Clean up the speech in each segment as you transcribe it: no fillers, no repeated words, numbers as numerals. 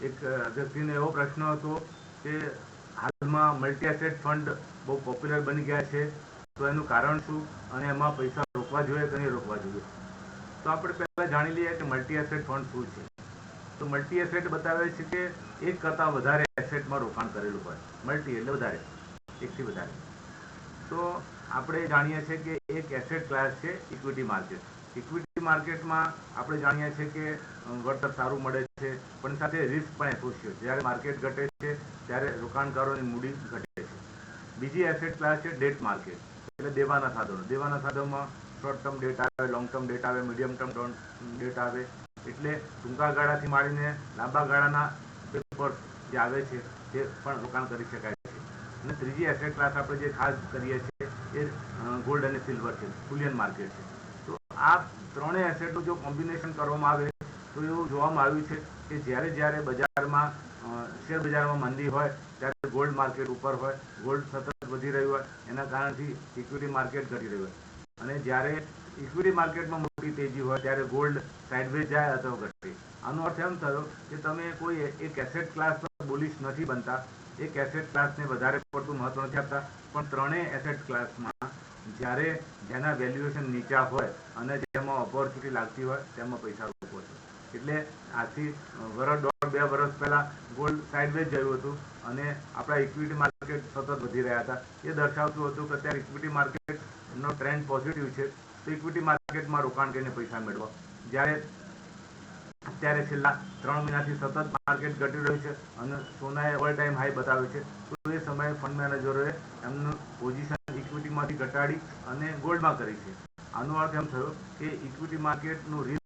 એક વ્યક્તિને એવો પ્રશ્ન હતો કે હાલમાં મલ્ટી એસેટ ફંડ બહુ પોપ્યુલર બની ગયા છે, તો એનું કારણ શું અને એમાં પૈસા રોકવા જોઈએ કે નહીં રોકવા જોઈએ. તો આપણે પહેલાં જાણી લઈએ કે મલ્ટી એસેટ ફંડ શું છે. તો મલ્ટી એસેટ બતાવે છે કે એક કરતાં વધારે એસેટમાં રોકાણ કરેલું હોય. મલ્ટી એટલે વધારે, એકથી વધારે. તો આપણે જાણીએ છીએ કે એક એસેટ ક્લાસ છે ઇક્વિટી માર્કેટ. ઇક્વિટી માર્કેટમાં આપણે જાણીએ છીએ કે વળતર સારું મળે છે, પણ સાથે રિસ્ક પણ એસોસિએટ. જ્યારે માર્કેટ ઘટે છે ત્યારે રોકાણકારોની મૂડી ઘટે છે. બીજી એસેટ ક્લાસ છે ડેટ માર્કેટ, એટલે દેવાના સાધનો. દેવાના સાધનોમાં શોર્ટ ટર્મ ડેટ આવે, લોંગ ટર્મ ડેટ આવે, મીડિયમ ટર્મ ડેટ આવે. એટલે ટૂંકા ગાળાથી માંડીને લાંબા ગાળાના પેપર્સ જે આવે છે તે પણ રોકાણ કરી શકાય છે. અને ત્રીજી એસેટ ક્લાસ આપણે જે ખાસ કરીએ છીએ એ ગોલ્ડ અને સિલ્વર છે, બુલિયન માર્કેટ છે. તો આ ત્રણેય એસેટનું જો કોમ્બિનેશન કરવામાં આવે તો એવું જોવામાં આવ્યું છે કે જ્યારે જ્યારે બજારમાં શેર બજારમાં મંદી હોય ત્યારે ગોલ્ડ માર્કેટ ઉપર હોય, ગોલ્ડ સતત વધી રહ્યું હોય, એના કારણથી ઇક્વિટી માર્કેટ ઘટી રહ્યું હોય. અને જ્યારે ઇક્વિટી માર્કેટમાં મોટી તેજી હોય ત્યારે ગોલ્ડ સાઇડવેઝ જાય અથવા ઘટે. આનો અર્થ એમ થયો કે તમે કોઈ એક એસેટ ક્લાસ પર બુલિશ નથી બનતા, એક એસેટ ક્લાસને વધારે પડતું મહત્વ નથી આપતા, પણ ત્રણેય એસેટ ક્લાસમાં જ્યારે જેના વેલ્યુએશન નીચા હોય અને જેમાં ઓપોર્ચ્યુનિટી લાગતી હોય તેમાં પૈસા રોકવો છો. એટલે આજથી વર્ષ દોઢ બે વર્ષ પહેલાં ગોલ્ડ સાઇડવેઝ ગયું હતું અને આપણા ઇક્વિટી માર્કેટ સતત વધી રહ્યા હતા. એ દર્શાવતું હતું કે અત્યારે ઇક્વિટી માર્કેટનો ટ્રેન્ડ પોઝિટિવ છે, તો ઇક્વિટી માર્કેટમાં રોકાણ કરીને પૈસા મેળવો. જ્યારે અત્યારે છેલ્લા 3 મહિનાથી સતત માર્કેટ ઘટી રહ્યું છે અને સોનાએ ઓલ ટાઈમ હાઈ બતાવ્યો છે, તો એ સમયે ફંડ મેનેજરોએ એમનું પોઝિશન ઇક્વિટીમાંથી ઘટાડી અને ગોલ્ડમાં કરી છે. આનો અર્થ એમ થયો કે ઇક્વિટી માર્કેટનું રિસ્ક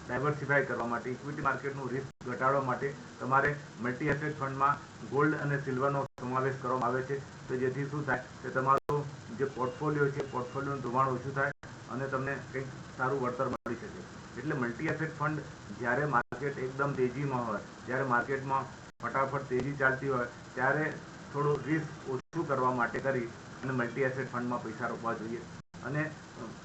ડાયવર્સિફાય કરવા માટે, ઇક્વિટી માર્કેટનું રિસ્ક ઘટાડવા માટે તમારે મલ્ટી એસેટ ફંડમાં ગોલ્ડ અને સિલ્વરનો સમાવેશ કરવામાં આવે છે. તો જેથી શું થાય કે તમારો જે પોર્ટફોલિયો છે, પોર્ટફોલિયોનું ધોવાણ ઓછું થાય અને તમને કંઈક સારું વળતર મળી શકે. એટલે મલ્ટી એસેટ ફંડ જ્યારે માર્કેટ એકદમ તેજીમાં હોય, જ્યારે માર્કેટમાં ફટાફટ તેજી ચાલતી હોય ત્યારે થોડું રિસ્ક ઓછું કરવા માટે કરી અને મલ્ટી એસેટ ફંડમાં પૈસા રોકવા જોઈએ. અને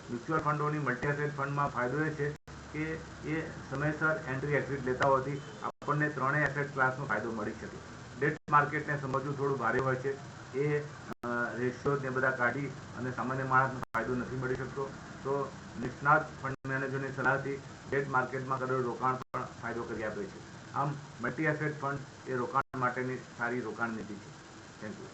મ્યુચ્યુઅલ ફંડોની મલ્ટી એસેટ ફંડમાં ફાયદો એ છે કે એ સમયસર એન્ટ્રી એક્ઝિટ લેતા હોવાથી આપણને ત્રણેય એસેટ ક્લાસનો ફાયદો મળી શકે. ડેટ માર્કેટને સમજવું થોડું ભારે હોય છે. એ રેશિયો ને બધા કાઢી અને સામાન્ય માણસને ફાયદો નથી મળી શકતો. તો નિષ્ણાત ફંડ મેનેજરની સલાહથી ડેટ માર્કેટમાં કરેલું રોકાણ પણ ફાયદો કરી આપે છે. આમ મલ્ટી એસેટ ફંડ એ રોકાણ માટેની સારી રોકાણ નીતિ છે. Thank you.